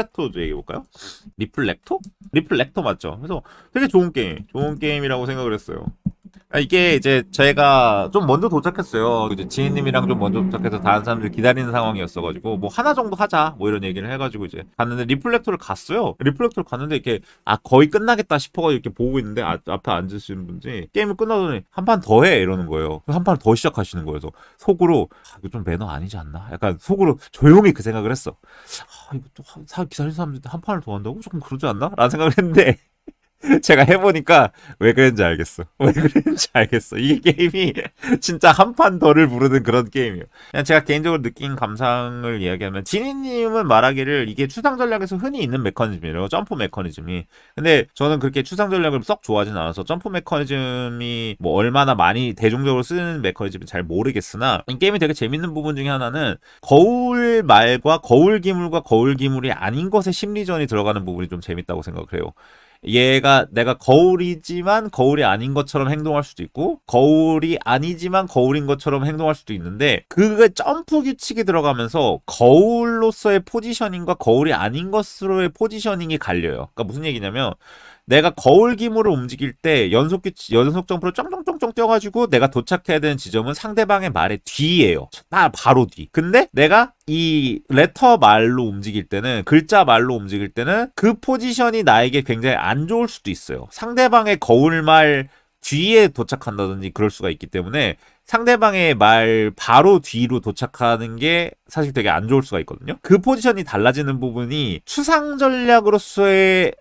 리플렉토 얘기해볼까요? 리플렉토? 리플렉토 맞죠? 그래서 되게 좋은 게임이라고 생각을 했어요. 이게 이제 제가 좀 먼저 도착했어요. 이제 지인님이랑 좀 먼저 도착해서 다른 사람들 기다리는 상황이었어가지고 뭐 하나 정도 하자 뭐 이런 얘기를 해가지고 이제 갔는데 리플렉터를 갔어요. 리플렉터를 갔는데 이렇게 거의 끝나겠다 싶어가지고 이렇게 보고 있는데 앞에 앉으시는 분이 게임을 끝나더니 한 판 더 해 이러는 거예요. 한 판을 더 시작하시는 거예요. 그래서 속으로 이거 좀 매너 아니지 않나? 약간 속으로 조용히 그 생각을 했어. 이거 또 기다리는 사람들 한 판을 더 한다고? 조금 그러지 않나? 라는 생각을 했는데 제가 해보니까 왜 그랬는지 알겠어. 왜 그랬는지 알겠어. 이게 게임이 진짜 한 판 더를 부르는 그런 게임이에요. 그냥 제가 개인적으로 느낀 감상을 이야기하면 지니님은 말하기를 이게 추상 전략에서 흔히 있는 메커니즘이래요. 점프 메커니즘이. 근데 저는 그렇게 추상 전략을 썩 좋아하진 않아서 점프 메커니즘이 뭐 얼마나 많이 대중적으로 쓰는 메커니즘은 잘 모르겠으나 이 게임이 되게 재밌는 부분 중에 하나는 거울말과 거울기물과 거울기물이 아닌 것에 심리전이 들어가는 부분이 좀 재밌다고 생각을 해요. 얘가 내가 거울이지만 거울이 아닌 것처럼 행동할 수도 있고 거울이 아니지만 거울인 것처럼 행동할 수도 있는데 그게 점프 규칙이 들어가면서 거울로서의 포지셔닝과 거울이 아닌 것으로의 포지셔닝이 갈려요. 그러니까 무슨 얘기냐면 내가 거울 기물을 움직일 때 연속 점프로 쫑쫑쫑쫑 뛰어가지고 내가 도착해야 되는 지점은 상대방의 말의 뒤예요. 바로 뒤. 근데 내가 이 레터 말로 움직일 때는 글자 말로 움직일 때는 그 포지션이 나에게 굉장히 안 좋을 수도 있어요. 상대방의 거울말 뒤에 도착한다든지 그럴 수가 있기 때문에 상대방의 말 바로 뒤로 도착하는 게 사실 되게 안 좋을 수가 있거든요. 그 포지션이 달라지는 부분이 추상 전략으로서의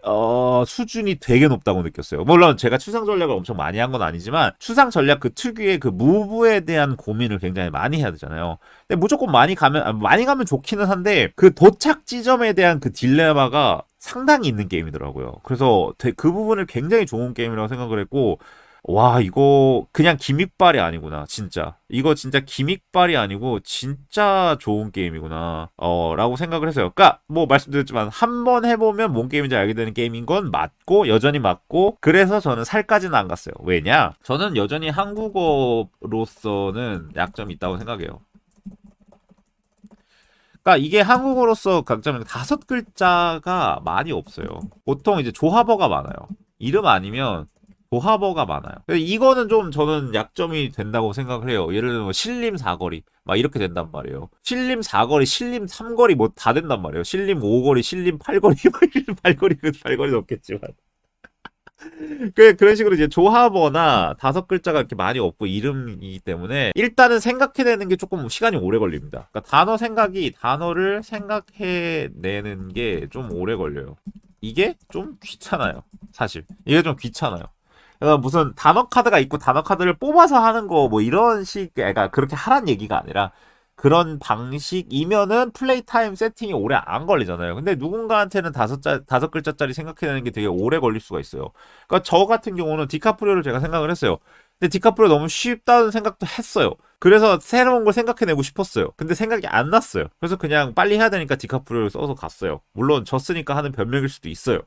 수준이 되게 높다고 느꼈어요. 물론 제가 추상 전략을 엄청 많이 한 건 아니지만 추상 전략 그 특유의 그 무브에 대한 고민을 굉장히 많이 해야 되잖아요. 근데 무조건 많이 가면 좋기는 한데 그 도착 지점에 대한 그 딜레마가 상당히 있는 게임이더라고요. 그래서 그 부분을 굉장히 좋은 게임이라고 생각을 했고 와, 이거 그냥 기믹발이 아니구나, 진짜. 이거 진짜 기믹발이 아니고 진짜 좋은 게임이구나. 라고 생각을 했어요. 그러니까 뭐 말씀드렸지만 한 번 해보면 뭔 게임인지 알게 되는 게임인 건 맞고 여전히 맞고 그래서 저는 살까지는 안 갔어요. 왜냐? 저는 여전히 한국어로서는 약점이 있다고 생각해요. 그러니까 이게 한국어로서 강점은 5글자가 많이 없어요. 보통 이제 조합어가 많아요. 이름 아니면 조합어가 많아요. 이거는 좀 저는 약점이 된다고 생각을 해요. 예를 들면 신림 사거리 막 이렇게 된단 말이에요. 신림 사거리, 신림 삼거리 뭐 다 된단 말이에요. 신림 오거리, 신림 팔거리, 팔거리 그 팔거리는 없겠지만. 그런 식으로 이제 조합어나 5글자가 이렇게 많이 없고 이름이기 때문에 일단은 생각해내는 게 조금 시간이 오래 걸립니다. 그러니까 단어를 생각해내는 게 좀 오래 걸려요. 이게 좀 귀찮아요. 사실. 이게 좀 귀찮아요. 그러니까 무슨 단어 카드가 있고 단어 카드를 뽑아서 하는 거 뭐 이런 그러니까 그렇게 하란 얘기가 아니라 그런 방식이면은 플레이 타임 세팅이 오래 안 걸리잖아요. 근데 누군가한테는 5글자짜리 생각해내는 게 되게 오래 걸릴 수가 있어요. 그러니까 저 같은 경우는 디카프리오를 제가 생각을 했어요. 근데 디카프리오 너무 쉽다는 생각도 했어요. 그래서 새로운 걸 생각해내고 싶었어요. 근데 생각이 안 났어요. 그래서 그냥 빨리 해야 되니까 디카프리오를 써서 갔어요. 물론 졌으니까 하는 변명일 수도 있어요.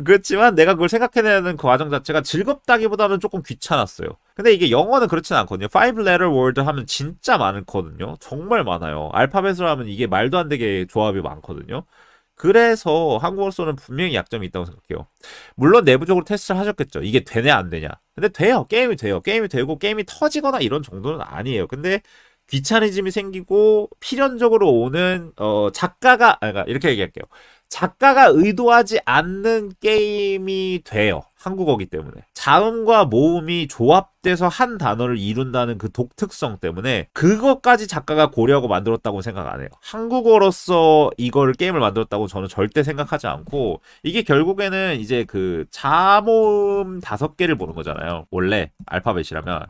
그렇지만 내가 그걸 생각해내는 그 과정 자체가 즐겁다기보다는 조금 귀찮았어요. 근데 이게 영어는 그렇진 않거든요. 5 letter word 하면 진짜 많거든요. 정말 많아요. 알파벳으로 하면 이게 말도 안 되게 조합이 많거든요. 그래서 한국어로서는 분명히 약점이 있다고 생각해요. 물론 내부적으로 테스트를 하셨겠죠. 이게 되냐 안 되냐. 근데 돼요. 게임이 돼요. 게임이 되고 게임이 터지거나 이런 정도는 아니에요. 근데 귀차니즘이 생기고 필연적으로 오는 그러니까 이렇게 얘기할게요. 작가가 의도하지 않는 게임이 돼요. 한국어기 때문에. 자음과 모음이 조합돼서 한 단어를 이룬다는 그 독특성 때문에 그것까지 작가가 고려하고 만들었다고 생각 안 해요. 한국어로서 이거를 게임을 만들었다고 저는 절대 생각하지 않고 이게 결국에는 이제 그 자모음 5개를 보는 거잖아요. 원래 알파벳이라면.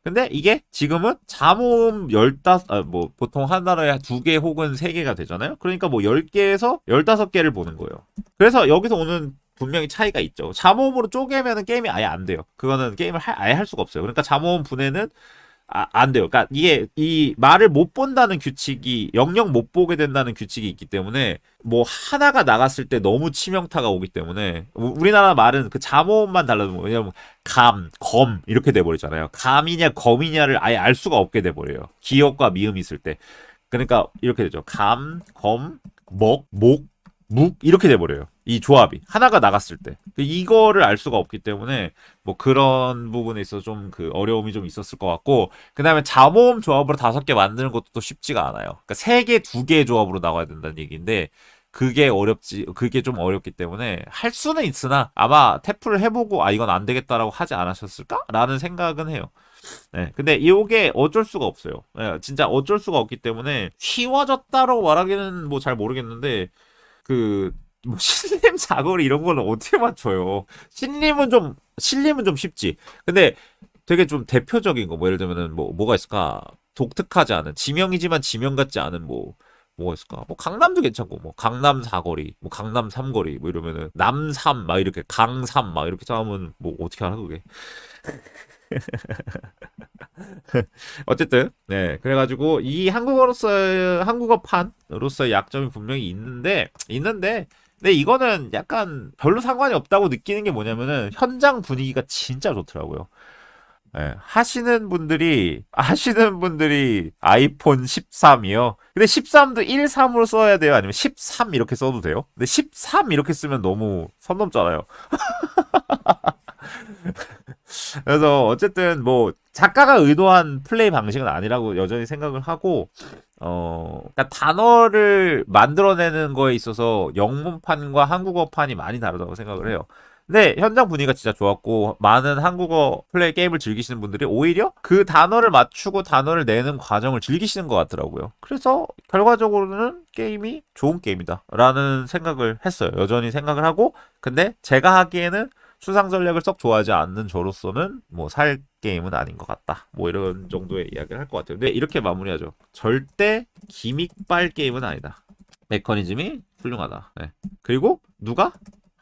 근데 이게 지금은 자모음 15, 뭐, 보통 한 단어에 2개 혹은 3개가 되잖아요? 그러니까 뭐 10개에서 15개를 보는 거예요. 그래서 여기서 오는 분명히 차이가 있죠. 자모음으로 쪼개면은 게임이 아예 안 돼요. 그거는 게임을 아예 할 수가 없어요. 그러니까 자모음 분해는 안 돼요. 그러니까 이게 이 말을 못 본다는 규칙이 영영 못 보게 된다는 규칙이 있기 때문에 뭐 하나가 나갔을 때 너무 치명타가 오기 때문에 우리나라 말은 그 자모음만 달라도 왜냐면 검 이렇게 돼 버리잖아요. 감이냐 검이냐를 아예 알 수가 없게 돼 버려요. 기역과 미음이 있을 때. 그러니까 이렇게 되죠. 감, 검, 먹, 목, 묵 이렇게 돼버려요. 이 조합이 하나가 나갔을 때 이거를 알 수가 없기 때문에 뭐 그런 부분에 있어서 좀 그 어려움이 좀 있었을 것 같고, 그 다음에 자모음 조합으로 5개 만드는 것도 또 쉽지가 않아요. 그러니까 3개, 2개의 조합으로 나와야 된다는 얘기인데 그게 좀 어렵기 때문에 할 수는 있으나 아마 태프를 해보고 아 이건 안 되겠다라고 하지 않으셨을까라는 생각은 해요. 네, 근데 이게 어쩔 수가 없어요. 네, 진짜 어쩔 수가 없기 때문에 쉬워졌다라고 말하기는 뭐 잘 모르겠는데 그 뭐 신림 사거리 이런 거는 어떻게 맞춰요? 신림은 좀 쉽지. 근데 되게 좀 대표적인 거 뭐 예를 들면은 뭐가 있을까? 독특하지 않은 지명이지만 지명 같지 않은 뭐가 있을까? 뭐 강남도 괜찮고 뭐 강남 사거리, 뭐 강남 삼거리 뭐 이러면은 남삼 막 이렇게 강삼 막 이렇게 짜면 뭐 어떻게 하나 그게? 어쨌든 네 그래가지고 이 한국어판으로서의 약점이 분명히 있는데 근데 이거는 약간 별로 상관이 없다고 느끼는 게 뭐냐면은 현장 분위기가 진짜 좋더라고요. 예, 하시는 분들이 아이폰 13이요. 근데 13도 13으로 써야 돼요? 아니면 13 이렇게 써도 돼요? 근데 13 이렇게 쓰면 너무 선 넘잖아요. 그래서 어쨌든 뭐 작가가 의도한 플레이 방식은 아니라고 여전히 생각을 하고 그러니까 단어를 만들어내는 거에 있어서 영문판과 한국어판이 많이 다르다고 생각을 해요. 근데 현장 분위기가 진짜 좋았고 많은 한국어 플레이 게임을 즐기시는 분들이 오히려 그 단어를 맞추고 단어를 내는 과정을 즐기시는 것 같더라고요. 그래서 결과적으로는 게임이 좋은 게임이다라는 생각을 했어요. 여전히 생각을 하고 근데 제가 하기에는 수상 전략을 썩 좋아하지 않는 저로서는 뭐 살 게임은 아닌 것 같다. 뭐 이런 정도의 이야기를 할 것 같아요. 근데 이렇게 마무리하죠. 절대 기믹발 게임은 아니다. 메커니즘이 훌륭하다. 네. 그리고 누가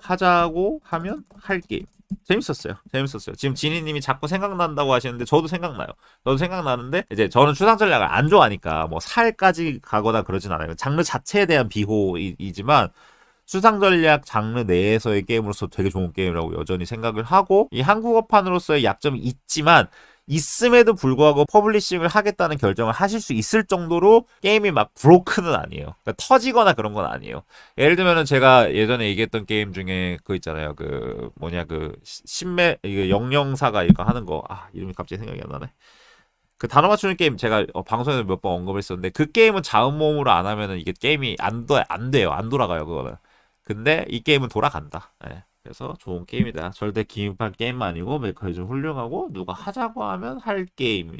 하자고 하면 할 게임. 재밌었어요. 재밌었어요. 지금 지니님이 자꾸 생각난다고 하시는데 저도 생각나요. 저도 생각나는데 이제 저는 추상 전략을 안 좋아하니까 뭐 살까지 가거나 그러진 않아요. 장르 자체에 대한 비호이지만 수상 전략 장르 내에서의 게임으로서 되게 좋은 게임이라고 여전히 생각을 하고 이 한국어판으로서의 약점이 있지만 있음에도 불구하고 퍼블리싱을 하겠다는 결정을 하실 수 있을 정도로 게임이 막 브로큰은 아니에요. 그러니까 터지거나 그런 건 아니에요. 예를 들면은 제가 예전에 얘기했던 게임 중에 그거 있잖아요. 그 뭐냐 그 신매 이거 영영사가 이거 하는 거 이름이 갑자기 생각이 안 나네. 그 단어 맞추는 게임 제가 방송에서 몇 번 언급했었는데 그 게임은 자음모음으로 안 하면은 이게 게임이 안 돼요. 안 돌아가요, 그거는. 근데 이 게임은 돌아간다. 예. 그래서 좋은 게임이다. 절대 기입한 게임만 아니고 메커니즘 훌륭하고 누가 하자고 하면 할 게임.